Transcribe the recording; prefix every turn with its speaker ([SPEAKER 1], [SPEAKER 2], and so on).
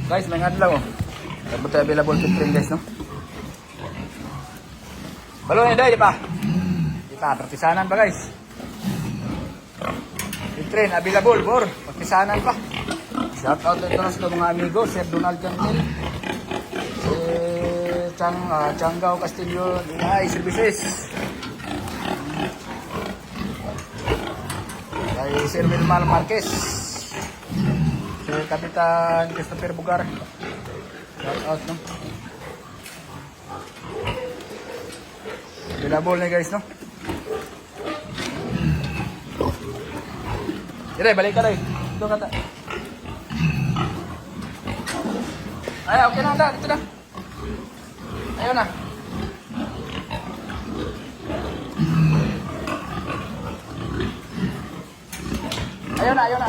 [SPEAKER 1] Guys, may adlaw. Dapat tayo available to train guys, no? Balon na di pa? Di pa, partisanan pa guys. Train available for partisanan pa. Shout out ito na sa mga amigo, Sir Donald Janel, si Changgao Castillo, Inay Services, kay Sir Wilmar Marquez, si Kapitan Christopher Bugar. Shout out, no? Available na guys, no? Dire, balik ka rin. Ito kata. Ay, okay na, dito na. Ayaw na. Ayaw na, ayaw na.